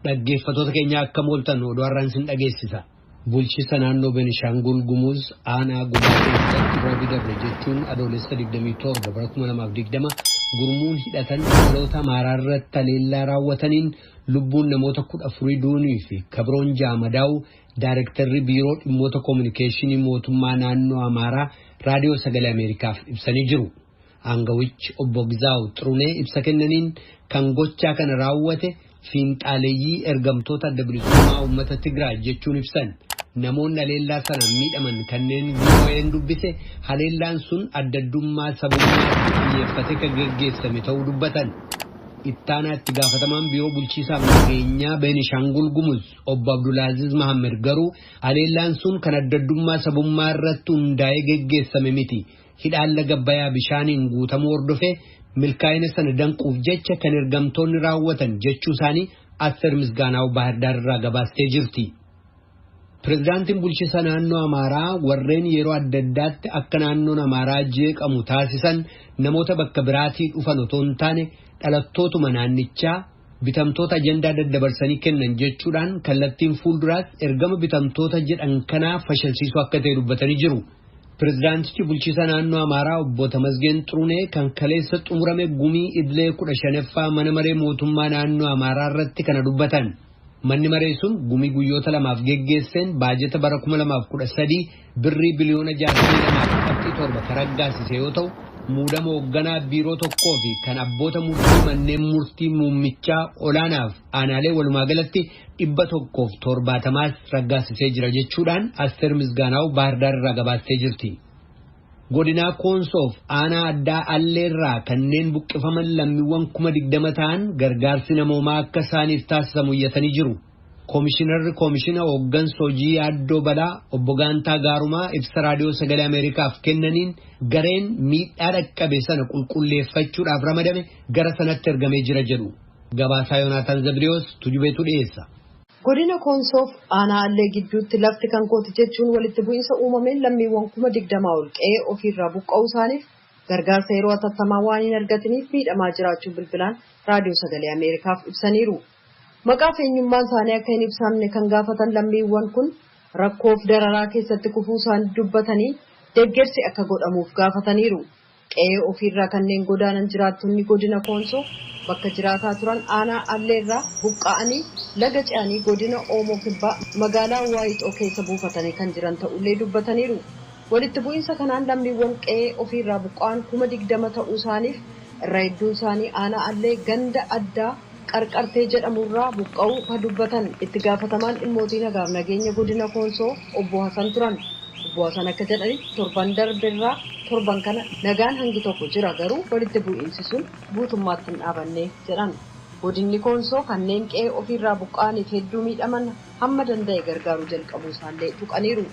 Dhaggeeffattoota keenya akka mooltan oduu har'aan sin dhageessisa. Bulchiinsa naannoo Beenishaangul Gumuz aanaa Gumuz keessatti roobi darbe jechuun adoolessa 27 bara 2020 gurmuun hidhatan dhaloota Amaaraa irratti haleellaa raawwataniin lubbuun namoota 14 duunii fi kabroon jaamadaa'u Daayirektarri Biiroo Dhimmoota Koominikeeshinii Mootummaa Naannoo Amaaraa Raadiyoo Sagalee Ameerikaaf ibsanii jiru. Aangawichi obbo Gizaaw Xirunee ibsa kennaniin kan gochaa kana raawwate fiinxaaleeyyii ergamtoota adda bilisummaa uummata Tigraay jechuun ibsan. Namoonni haleellaa sana miidhaman kanneen VOA'n dubbise haleellaan sun addaddummaa sabummaatti xiyyeeffate kan geggeessame ta'uu dubbatan. Ittaanaa itti gaafatamaan biiroo bulchiinsaaf nageenyaa Beenishaangul Gumuz obbo Abdulaaziz Mahammed garuu haleellaan sun kan addaddummaa sabummaa irratti hundaa'ee geggeessame miti. Hidhaan laga Abbayyaa bishaaniin guutamuu hordofee milkaa'ina sana danquuf jecha kan ergamtoonni raawwatan jechuu isaanii Aster Misgaanaaw Baahirdaar irraa gabaastee jirti. Pireezidaantiin bulchiinsa naannoo Amaaraa warreen yeroo adda addaatti akka naannoon Amaaraa jeeqamu taasisan namoota bakka biraatii dhufan otoo hin taane dhalattootuma naannichaa bitamtoota ajandaa daddabarsanii kennan jechuudhaan kallattiin fuulduraas ergama bitamtoota jedhan kanaa fashilsiisuu akka ta'e dubbatanii jiru. Pireezidaantichi bulchiinsa naannoo Amaaraa obbo Tamasgeen Xirunee kan kaleessa xumurame gumii idilee 15ffaa mana maree mootummaa naannoo Amaaraa irratti kana dubbatan. Manni maree sun gumii guyyoota lamaaf geggeesseen baajeta bara 2013 birrii biliyoona 62.7 kan raggaasise yoo ta'u muudama hoogganaa biiroo tokkoo fi kan abboota murtii manneen murtii muummichaa olaanaaf aanaalee walumaa galatti 170 raggaasisee jira jechuudhaan Aster Misgaanaaw Baahirdaar irraa gabaastee jirti. Godinaa Koonsoof aanaa addaa Alleerraa kanneen buqqifaman lammiiwwan 20,000 ta'an gargaarsi namoomaa akka isaaniif taasisamu iyyatanii jiru. Koomishina hooggansa hojii yaaddoo balaa obbo Gaantaa Gaarumaa ibsa Raadiyoo Sagalee Ameerikaaf kennaniin gareen miidhaa dhaqqabe sana qulqulleeffachuudhaaf ramadame gara sanatti ergamee jira jedhu. Gabaasaa Yoonaataan Zabriyoos Tujubeetu dhiyeessa. Godina Koonsoof aanaa Allee gidduutti lafti kan kooti jechuun walitti bu'iinsa uumameen lammiiwwan 20,000 ol qe'ee ofirraa buqqa'uu isaaniif gargaarsa yeroo hatattamaa waan hin argatiniif miidhamaa jiraachuu bilbilaan Raadiyoo Sagalee Ameerikaaf ibsaniiru. Maqaa fi eenyummaan isaanii akka hin ibsamne kan gaafatan lammiiwwan kun rakkoof dararaa keessatti kufuu isaanii dubbatanii deeggarsi akka godhamuuf gaafataniiru. Qe'ee ofirraa kanneen godaanan jiraattonni godina Koonsoo bakka jiraataa turan aanaa Alleerraa buqqa'anii laga ce'anii godina Oomoo Kibbaa magaalaa Waayixoo keessa buufatanii kan jiran ta'ullee dubbataniiru. Walitti bu'iinsa kanaan lammiiwwan qe'ee ofirraa buqqa'an 20,000 ta'uu isaaniif irra hedduun isaanii aanaa Allee ganda addaa qarqartee jedhamurraa buqqa'uu kan dubbatan itti gaafatamaan dhimmootii nagaaf nageenya godina Koonsoo obbo Hasan turan. Obbo Hasan akka jedhanitti torban darbeerraa torban kana nagaan hangi tokko jira garuu walitti bu'iinsi sun guutummaatti hin dhaabanne jedhan. Godinni Koonsoo kanneen qe'ee ofirraa buqqa'aniif hedduu miidhaman hamma danda'e gargaaruu jalqabuu isaallee tuqaniiru.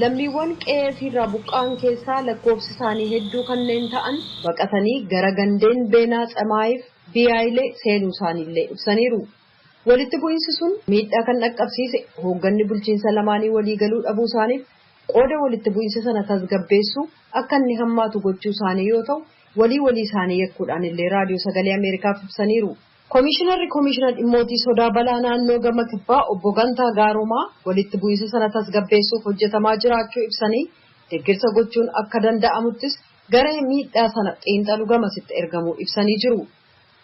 Lammiiwwan qe'ee ofirraa buqqa'an keessaa lakkoofsi isaanii hedduu kanneen ta'an baqatanii gara gandeen Beenaa Tsamaayiif Biyaayilee seenuu isaaniillee ibsaniiru. Walitti bu'iinsi sun miidhaa kan dhaqqabsiise hoogganni bulchiinsa lamaanii waliigaluu dhabuu isaaniif qooda walitti bu'iinsa sana tasgabbeessuu akka inni hammaatu gochuu isaanii yoo ta'u walii isaanii yakkuudhaan illee Raadiyoo Sagalee Ameerikaaf ibsaniiru. Koomishinar dhimmootii sodaa balaa naannoo gama kibbaa obbo Gantaa Gaarumaa walitti bu'iinsa sana tasgabbeessuuf hojjetamaa jiraachuu ibsanii deeggarsa gochuun akka danda'amuttis garee miidhaa sana xiinxalu gamasitti ergamuu ibsanii jiru.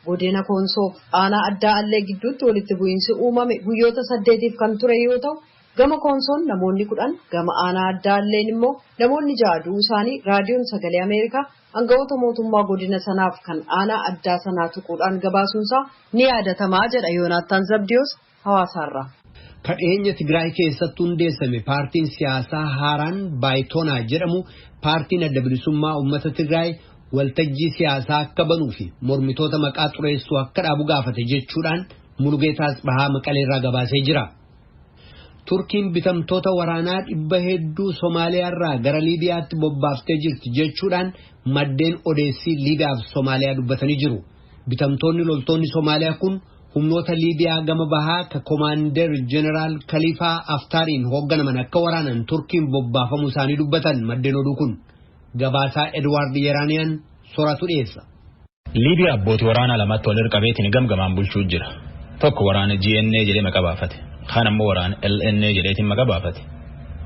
Godina Koonsoof aanaa addaa Allee gidduutti walitti bu'iinsi uumame guyyoota 8 kan ture yoo ta'u gama Koonsoon namoonni 10 gama aanaa addaa Alleen immoo namoonni 6 du'uu isaanii Raadiyoon Sagalee Ameerikaa aangawoota mootummaa godina sanaaf kan aanaa addaa sanaa tuquudhaan gabaasuunsaa ni yaadatamaa jedha Yoonaataan Zabdiyoos Hawaasaarraa. Kadheenya Tigraay keessatti hundeessame paartiin siyaasaa haaraan Baayitoonaa jedhamu paartiin adda bilisummaa uummata Tigraay waltajjii siyaasaa akka banuu fi mormitoota maqaa xureessuu akka dhaabu gaafate jechuudhaan Mulugeetaas Bahaa Maqaleerraa gabaasee jira. Turkiin bitamtoota waraanaa 100 hedduu Somaaliyaarraa gara Liibiyaatti bobbaaftee jirti jechuudhaan maddeen odeessii Liibiyaaf Somaaliyaa dubbatanii jiru. Bitamtoonni loltoonni Somaaliyaa kun humnoota Liibiyaa gama bahaa ka Komaander Jeneraal Khaliifaa Haftaariin hoogganaman akka waraanan Turkiin bobbaafamuu isaanii dubbatan maddeen oduu kun. Gabaasaa Edwaard Yeraaniyaan sooratu dhiyeessa. Liibiyaa abbootii waraanaa lamatti wal qabeetiin gamgamaan bulchuu jira. Tokko waraana GNA jedhee maqaa baafate. Kaan ammoo waraana LNA jedheetiin maqaa baafate.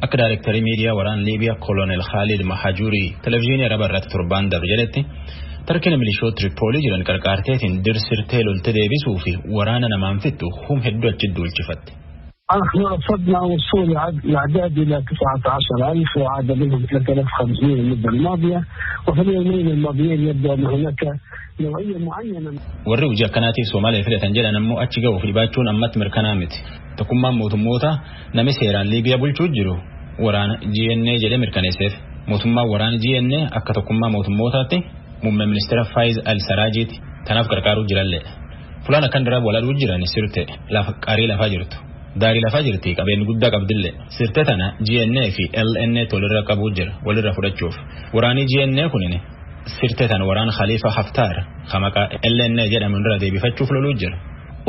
Akka Daayirektarii Miidiyaa waraana Liibiyaa Kolonel Khalid Mahajurii televezyiinii Araba irratti torbaan darbe jedhetti tarkiin milishoota Tripoolii jiran qarqaarteetiin dirsirtee lolte deebisuu fi waraana namaan fixxu hedduu achi duulchifatte. نحن رصدنا وصول الأعداد إلى 19,000 وعاد منهم 3,500 المدة الماضية وفي اليومين الماضيين يبدو أن هناك نوعية معينة. warri hojii akkanaatiif Soomaaliyaa filatan jedhan ammoo achi ga'uuf dhibaachuun ammatti mirkanaa miti. Tokkummaan mootummoota namni seeraan Liibiyaa bulchuu jiru waraana GNA jedhee mirkaneesseef. Mootummaan waraana GNA akka tokkummaa mootummootaatti muummee ministeera Faayiz Al-Saraajiiti. Tanaaf gargaaruu jirallee. Fulaan akkan diraaf walaaduu jiran sirte lafa qarii lafaa jirtu. Daarii lafaa jirti qabeenyi guddaa qabdillee. Sirte tana GNA fi LNA tolirra qabuu jira walirra fudhachuuf. Waraanii GNA kunin sirte tana waraana Khalifa Haftaar maqaa LNA jedhamu irraa deebifachuuf loluu jira.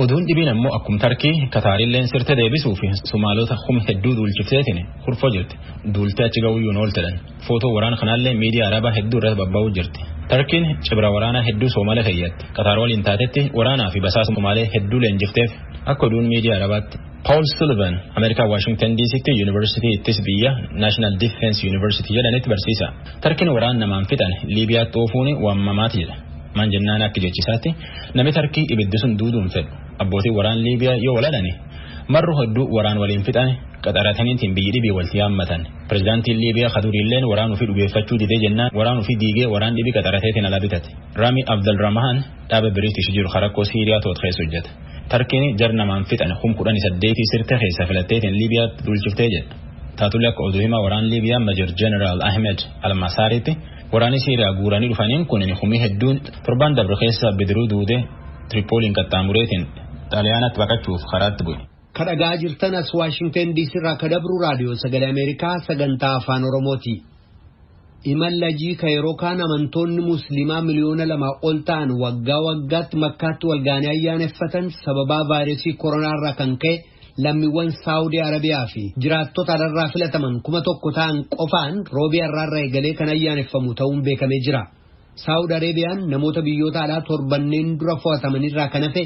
Oduun dhibiin ammoo akkuma Tarkii Kataarilleen sirte deebisuu fi Somaalota hedduu duulchifteetiin hurfoo jirti. Duultee achi ga'uyyuun ooltedhan. Footoo waraana kanaallee miidiyaa Arabaa hedduu irratti babba'uu jirti. Tarkiin cibra waraanaa hedduu Soomalee keeyyatti. Kataar waliin taatetti waraanaa fi basaasa Somaalee hedduu leenjifteef akka oduun miidiyaa Arabaatti. Paul Sullivan Ameerikaa Washington DC'tti University ittis biyya National Defense University jedhanitti barsiisa. Tarkiin waraana namaan fixan Liibiyaatti oofuun waamamaati jedha. Maan jennaan akka jechisaatti namni Tarkii ibiddi sun duuduun fedhu. Abbootiin waraana Liibiyaa yoo waladhani marru hedduu waraan waliin fixan qaxarataniitiin biyyi dhibii walti yaammatan. Pireezidaantiin Liibiyaa Khaduriilleen waraanuu fi dhugeeffachuu didee jennaan waraanuu fi diigee waraan dhibii qaxarateetiin ala bitate. Rami Abdelrahman dhaaba British jiru harakkoo Siiriyaa to'atu keessa hojjeta. Tarkiin jar namaan fixan 18,000 sirte keessa filatteetiin Liibiyaatti duulchiftee jedha. Taatullee akka oduu himaa waraan Liibiyaa Major General Ahmed Al-Masariitti waraanni Siiriyaa guuranii dhufaniin kun humni hedduun torban dabre keessa bidiruu duudee Tripooliin qaxxaamureetiin Xaaliyaanatti baqachuuf karaatti bu'e. Kadhagaa jirtan as Washington DC irraa kadabru raadiyoo sagalee Ameerikaa sagantaa afaan Oromooti. Imallajii ka yeroo kaan amantoonni musliimaa miliyoona 2 ol ta'an waggaa waggaatti makkaatti walgaanii ayyaaneffatan sababaa vaayirasii koronaa irraa kan ka'e lammiiwwan Saawudii Arabiyaa fi jiraattota alarraa filataman 1,000 ta'an qofaan roobii irraa eegalee kan ayyaaneffamu ta'uun beekamee jira. Saawudii Arabiyaan namoota biyyoota alaa torbanneen dura fo'atamanirraa kan hafe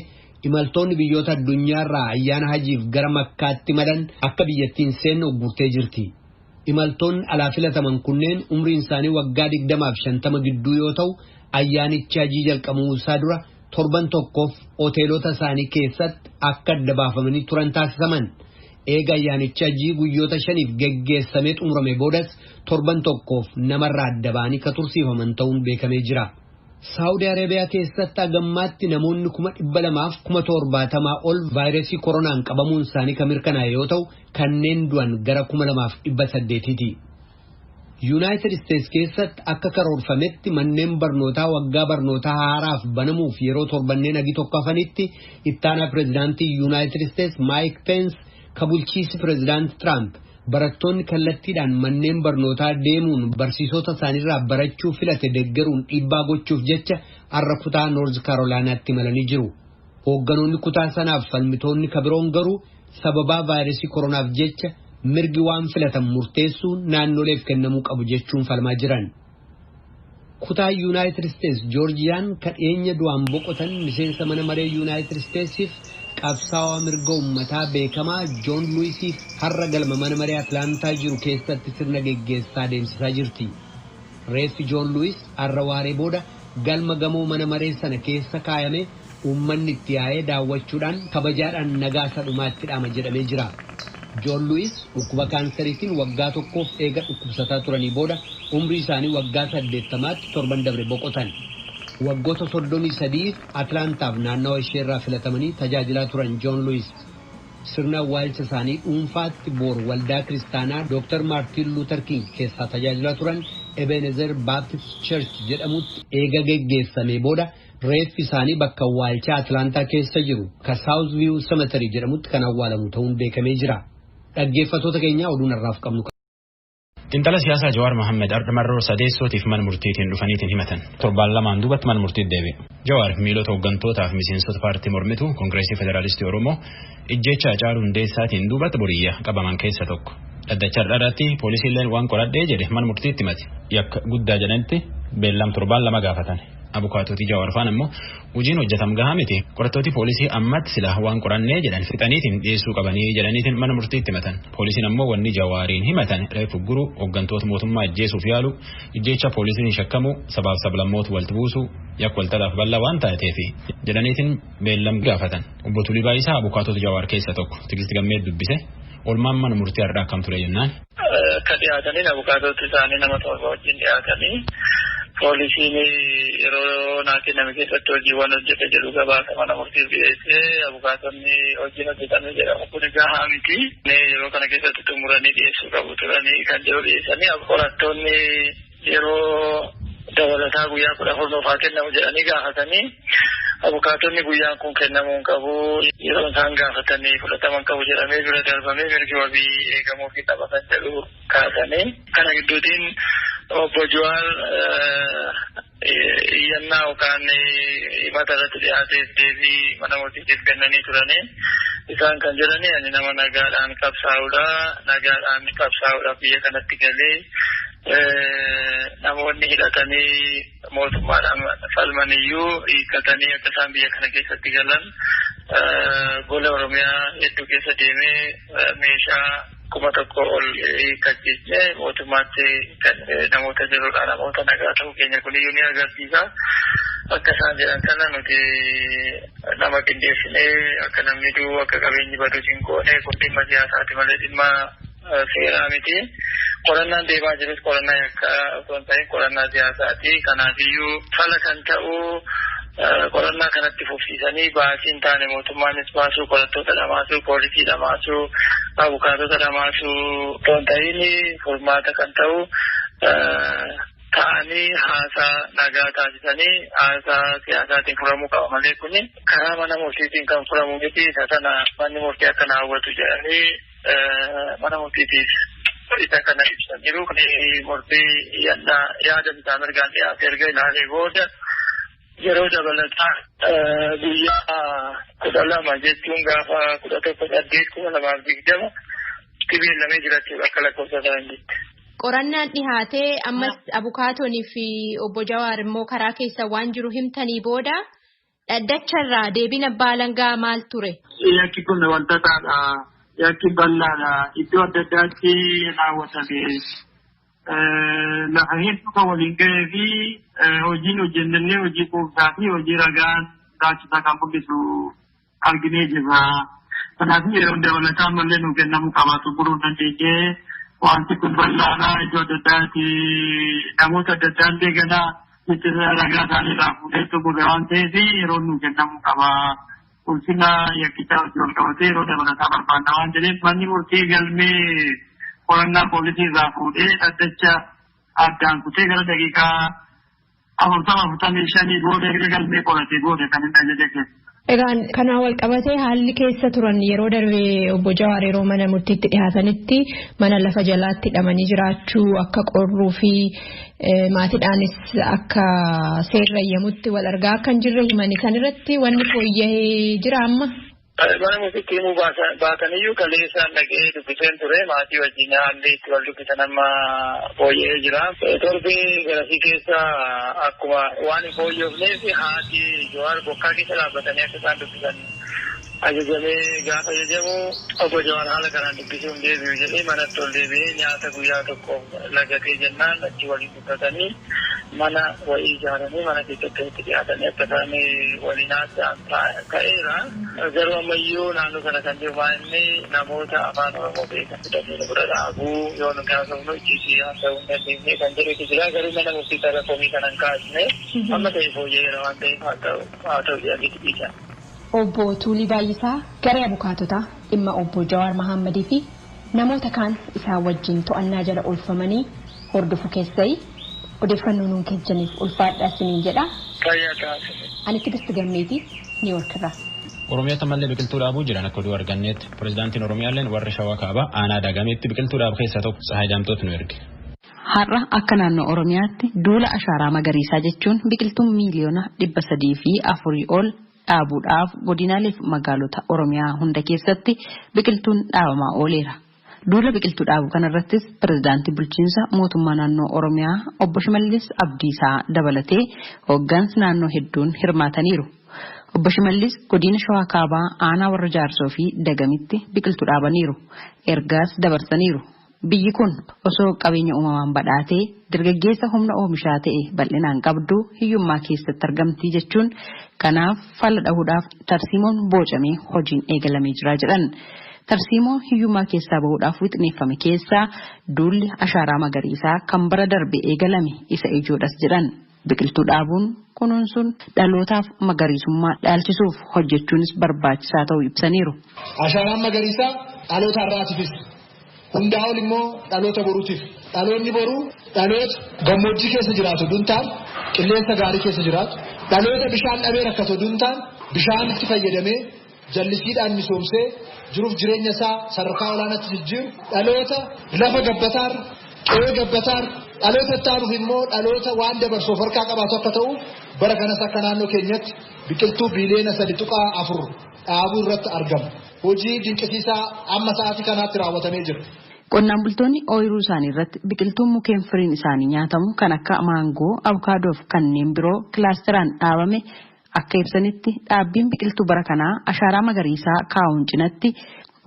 imaltoonni biyyoota addunyaarraa ayyaana hajiif gara makkaatti malan akka biyyattiin seennu uggurtee jirti. Imaltoonni alaa filataman kunneen umriin isaanii waggaa 20 fi 50 gidduu yoo ta'u ayyaanichi hajii jalqabuu isaa dura torban tokkoof hoteelota isaanii keessatti akka adda baafamanii turan taasisaman. Eega ayyaanichi hajii guyyoota 5f geggeessamee xumurame boodas torban tokkoof namarraa adda ba'anii ka tursiifaman ta'uun beekamee jira. Saawudii Arabiyaa keessatti agammaatti namoonni 200,070 ol vaayirasii koronaan qabamuun isaanii kan mirkanaa'e yoo ta'u kanneen du'an gara 2,800ti. United States keessatti akka karoorfametti manneen barnootaa waggaa barnootaa haaraaf banamuuf yeroo torbanneen agi tokko hafanitti ittaanaa pireezidaantii United States Mike Pence ka bulchiinsi pireezidaanti Trump barattoonni kallattiidhaan manneen barnootaa deemuun barsiisota isaaniirraa barachuu filate deeggaruun dhiibbaa gochuuf jecha har'a kutaa North Carolinaatti imalanii jiru. Hoogganoonni kutaa sanaaf falmitoonni kabiroon garuu sababaa vaayirasii koronaaf jecha mirgi waan filatan murteessuun naannoleef kennamuu qabu jechuun falmaa jiran. Kutaa United States Georgiyaan kan dhiyeenya du'aan boqotan miseensa mana maree United Statesiif qabsaa'aa mirga uummataa beekamaa John Lewisiif har'a galma mana maree Atlaantaa jiru keessatti sirna geggeessaa adeemsisaa jirti. Reeffi John Lewis har'a waaree booda galma gamoo mana maree sana keessa kaayame uummanni itti yaa'ee daawwachuudhaan kabajaadhaan nagaa sadhumaatti dhama jedhamee jira. John Lewis dhukkuba kaansariitiin waggaa tokkoof eega dhukkubsataa turanii booda umrii isaanii waggaa 80tti torban dabre boqotan. Waggoota 33 Atlaantaaf naannawa isheerraa filatamanii tajaajilaa turan John Lewis sirna awwaalcha isaanii dhuunfaatti boor waldaa kiristaanaa Dr. Martin Luther King keessaa tajaajilaa turan Ebenezer Baptist Church jedhamutti eega geggeessame booda reeffi isaanii bakka awwaalchaa Atlaantaa keessa jiru ka Southview Cemetery jedhamutti kan awwaalamu ta'uun beekamee jira. Dhaggeeffattoota keenya oduun irraaf qabnu. Xiinxala siyaasaa Jawaar Mohammed Ardamarroo sadeessootiif mana murtiitiin dhufaniitiin himatan. Torbaan lamaan duubatti mana murtiitti deebi'e. Jawaar miilota hooggantootaa fi miseensota paartii mormituu Koongireesii Federaalistii Oromoo ijjecha Hacaaluu Hundeessaatiin duubatti boriyyaa qabaman keessa tokko. Dhaddacha irratti poolisiilleen waan qoradhee jedhe mana murtiitti himate. Yakka guddaa jedhanitti beellam torbaan lama gaafatan. abukaatoti Jawaar faan ammoo hojiin hojjetam gahaa miti qorattooti poolisii ammatti sila waan qorannee jedhan fixaniitiin dhiyeessuu qabanii jedhaniitiin mana murtiitti himatan poolisiin ammoo wanni Jawaariin himatan reefu guru hooggantoota mootummaa ajjeesuuf yaalu ijjeecha poolisiin shakkamu sabaaf sablammoota walitti buusu yakka waltadhaaf bal'aa waan taateef jedhaniitiin beellam gaafatan obbo Tulii Baayisaa abukaatota Jawaar keessa tokko Tigisti Gammee dubbise olmaan mana murtii har'aa akkam ture jennaan. Akka dhiyaatanii abukaatota isaanii nama tokko wajjin dhiyaatanii poolisiin yeroo naa kenname keessatti hojiiwwan hojjete jedhu gabaasa mana murtiif dhiyeessee abukaatonni hojiin hojjetame jedhamu kun gahaa miti. Yeroo kana keessatti xumuranii dhiyeessuu qabu turanii kan jedhu dhiyeessanii qorattoonni yeroo dabalataa guyyaa 14 kennamu jedhanii gaafatanii abukaatonni guyyaan kun kennamuu qabu yeroo isaan gaafatanii fudhataman qabu jedhamee bira darbamee mirgi wabii eegamuu fi taphatan jedhu kaasanii kana gidduutiin obbo Jawaar iyyannaa yookaan himata irratti dhiyaateef deebii mana murtiitiif kennanii turanii isaan kan jedhanii ani nama nagaadhaan qabsaa'uudha biyya kanatti galee namoonni hidhatanii mootummaadhaan falmaniyyuu hiikkatanii akka isaan biyya kana keessatti galan gola Oromiyaa hedduu keessa deemee meeshaa 1,000 ol hiikkachiisne mootummaatti namoota jirudha namoota nagaa ta'uu keenya kuniyyuu ni agarsiisa. Akka isaan jedhan kana nuti nama qindeessinee akka namni du'u akka qabeenyi badu hin goone kun dhimma siyaasaati malee dhimma seeraa miti. Qorannaan deemaa jirus qorannaa akka osoo hin ta'in qorannaa siyaasaati. Kanaafiyyuu fala kan ta'u qorannaa kanatti fufsiisanii baasiin taane mootummaanis baasuu qorattoota dhamaasuu poolisii dhamaasuu abukaatota dhamaasuu osoo hin ta'in furmaata kan ta'u ta'anii haasaa nagaa taasisanii haasaa siyaasaatiin furamuu qaba malee kuni karaa mana murtiitiin kan furamu miti isa sana manni murtii akka hawwatu jedhanii mana murtiitiif isa kana ibsaniiru murtii yaada bitaa mirgaan dhiyaate erga ilaalee booda yeroo dabalataa guyyaa 12 jechuun gaafa 11/8/2020 beellamee jiraachuu akka lakkoofsa isaaniitti. Qorannaan dhihaatee ammas abukaatonii fi obbo Jawaar immoo karaa keessa waan jiru himtanii booda dhaddacharraa deebiin abbaa alangaa maal ture? Yakki kun wantootadha. Yakki bal'aadha. Iddoo adda addaatti raawwatame. Lafa hedduu kan waliin gahee fi hojiin hojjennellee hojii quubsaa fi hojii ragaan raachisa kan mul'isu arginee jirra. Kanaaf yeroo dabalataa mallee nu kennamu qabaatu buruu dandeenyee wanti kun bal'aadha. Iddoo adda addaatti namoota adda addaan deeganaa itti ragaa isaaniirraa fuudhee xumure waan ta'eef yeroo nu kennamu qaba. Ulfina yakkichaa wajjin wal qabatee yeroo dabalataa barbaanna waan jedheef manni murtii galmee qorannaa poolisii irraa fuudhee dhaddacha addaan kutee gara daqiiqaa 45 booda galmee qoratee booda kan inni ajaje keessa. Egaan kanaan wal qabatee haalli keessa turan yeroo darbee obbo Jawaar yeroo mana murtiitti dhihaatanitti mana lafa jalaatti hidhamanii jiraachuu akka qorruu fi maatiidhaanis akka seerrayyamutti wal argaa kan jirre himanii kan irratti wanni fooyya'ee jira amma. Mana murtiitti himuu baataniyyuu kaleessaan dhaqee dubbiseen ture maatii wajjin haalli itti wal dubbisan amma fooyya'ee jira. Torbee garasii keessa akkuma waan hin fooyyofneef haati Jawaar bokkaa keessa dhaabbatanii akka isaan dubbisan ajajamee gaafa ajajamu obbo Jawaar haala kanaan dubbisuun deebi'u jedhee manatti ol deebi'ee nyaata guyyaa tokko lagatee jennaan achi waliin dubbatanii mana wayii ijaaranii mana keessatti itti dhiyaatanii akka isaan waliin haasa'an ka'eera. Garuu ammayyuu naannoo kana kan jiru inni namoota afaan Oromoo beekan fudhatanii bira dhaabuu yoo nu gaafamnu ijjiisii haasa'uu hin dandeenye kan jedhutu jira. Garuu mana murtii irra komii kanan kaasne amma ta'e fooyya'eera waan ta'eef haa ta'u jedhanii dhiisan. Obbo Tulii Baayisaa garee abukaatotaa dhimma obbo Jawaar Mahammadii fi namoota kaan isaa wajjin to'annaa jala oolfamanii hordofu keessai odeeffannoo nuun kennaniif ulfaadhaa isiniin jedha. Ani Tigisti Gammeetii Niiwoorkirraa. Oromiyaatti ammallee biqiltuu dhaabuu jiran akka oduu arganneetti pirezidaantiin Oromiyaalleen warra Shawaa Kaabaa aanaa Dagameetti biqiltuu dhaabu keessaa tokko Tsahaay Daamtoot nu erge. Har'a akka naannoo Oromiyaatti duula ashaaraa magariisaa jechuun biqiltuun miiliyoona 304 ol dhaabuudhaaf godinaalee fi magaalota Oromiyaa hunda keessatti biqiltuun dhaabamaa ooleera. Duula biqiltuu dhaabuu kanarrattis pirezidaantii bulchiinsa mootummaa naannoo Oromiyaa obbo Shimallis Abdiisaa dabalatee hooggansi naannoo hedduun hirmaataniiru. Obbo Shimallis godina Shawaa Kaabaa aanaa warra Jaarsoo fi Dagamitti biqiltuu dhaabaniiru. Ergaas dabarsaniiru. Biyyi kun osoo qabeenya uumamaan badhaatee dargaggeessa humna oomishaa ta'e bal'inaan qabdu hiyyummaa keessatti argamti jechuun kanaaf fala dhahuudhaaf tarsiimoon boocamee hojiin eegalamee jira jedhan. Tarsiimoo hiyyummaa keessaa bahuudhaaf wixneeffame keessaa duulli ashaaraa magariisaa kan bara darbe eegalame isa ijoodhas jedhan. Biqiltuu dhaabuun kunuunsuun dhalootaaf magariisummaa dhaalchisuuf hojjechuunis barbaachisaa ta'uu ibsaniiru. Ashaaraan magariisaa dhaloota har'aatiifis hundaa ol immoo dhaloota boruutiif. Dhaloonni boruu dhaloota gammoojjii keessa jiraatu duntaan qilleensa gaarii keessa jiraatu. Dhaloota bishaan dhabee rakkatu duntaan bishaan itti fayyadamee jallisiidhaan misoomsee jiruuf jireenya isaa sadarkaa olaanaatti jijjiiru. Dhaloota lafa gabbataar qe'ee gabbataar dhaloota ittaanuuf immoo dhaloota waan dabarsuuf harkaa qabaatu akka ta'u bara kanas akka naannoo keenyatti biqiltuu biliyoona 3.4 dhaabuu irratti argama. Hojii dinqisiisaa amma sa'aatii kanaatti raawwatamee jira. Qonnaan bultoonni ooyiruu isaanii irratti biqiltuun mukeen firiin isaanii nyaatamu kan akka maangoo, abukaadoo fi kanneen biroo kilaasteraan dhaabame akka ibsanitti dhaabbiin biqiltuu bara kanaa ashaaraa magariisaa kaa'uun cinatti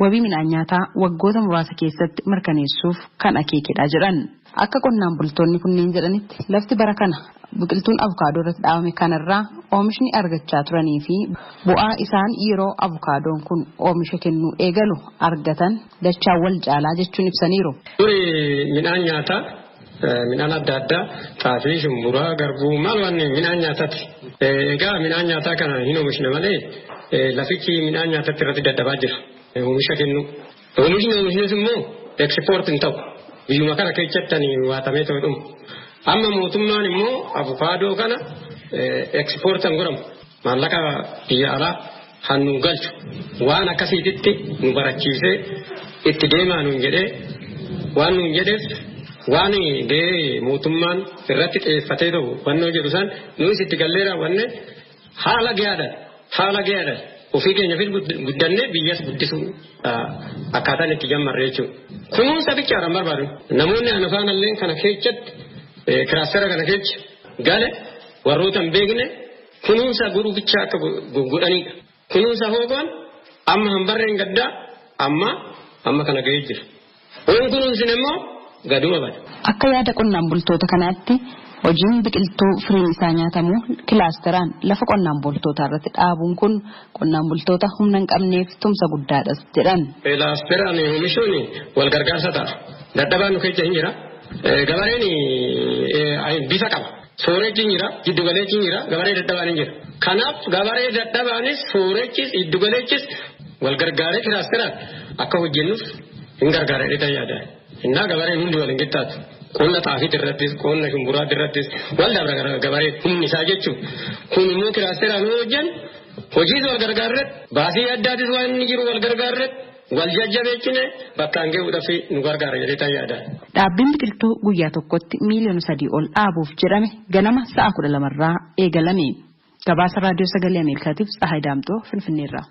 wabii midhaan nyaataa waggoota muraasa keessatti mirkaneessuuf kan akeekedha jedhan. Akka qonnaan bultoonni kunneen jedhanitti lafti bara kana biqiltuun abukaadoo irratti dhaabame kanarraa oomishni argachaa turanii fi bu'aa isaan yeroo abukaadoon kun oomisha kennuu eegalu argatan dachaa wal caalaa jechuun ibsaniiru. Midhaan nyaataa midhaan adda addaa xaafii, shumburaa, garbuu maal waan midhaan nyaataati. Egaa midhaan nyaataa kana hin oomishne malee lafichi midhaan nyaataatti irratti daddabaa jira. Oomisha kennu. Oomishni oomishnes immoo ekspoort hin ta'u. Biyyuma kana keessatti waatamee ta'u dhumu. Amma mootummaan immoo abukaadoo kana ekspoortan godhamu. Maallaqa biyya alaa hannu galchu. Waan akkasiititti nu barachiisee itti deemaa nuun jedhee waan nuun jedheef waan mootummaan irratti xiyyeeffatee ta'u wannoo jedhu san nuyi itti gallee raawwanne haala gahaadhaan ofii keenyaafis guddannee biyyas guddisuu akkaataan itti jammarre jechuudha. Kunuunsa bichaadhaan barbaadu. Namoonni ana faanallee kana keessatti kiraastera kana keessa gale warroota hin beekne kunuunsa godhuu bichaa akka godhanidha. Kunuunsa hoogaan amma hanbarreen gaddaa amma kana ga'ee jira. Waan kunuunsin immoo gaduma bada. Akka yaada qonnaan bultoota kanaatti hojiin biqiltuu firiin isaa nyaatamu kilaasteraan lafa qonnaan bultootaa irratti dhaabuun kun qonnaan bultoota humna hin qabneef tumsa guddaadhas jedhan. Kilaasteraan oomishuun wal gargaarsa ta'a. Dadhabaan nu keessa hin jira. Gabareen bifa qaba. Soorechi hin jira, giddugaleechi hin jira, gabaree dadhabaan hin jira. Kanaaf gabaree dadhabaanis soorechis giddugaleechis wal gargaaree kilaasteraan akka hojjennuuf hin gargaara jedhee yaada. Innaa gabareen hundi wal hin qixxaatu. Qonna xaafii irrattis, qonna shumburaa irrattis wal dabra gabaree humni isaa jechuun. Kun immoo kilaasteraan hojjan hojiis wal gargaarretti baasii addaatis waan inni jiru wal gargaarretti wal jajjabeechine bakkaan ga'uudhaaf nu gargaara jedhee yaada. Dhaabbiin biqiltuu guyyaa tokkotti miiliyoona 3 ol dhaabuuf jedhame ganama sa'a 12 irraa eegalame. Gabaasa raadiyoo sagalee Ameerikaatiif Tsahaay Daamxoo Finfinneerraa.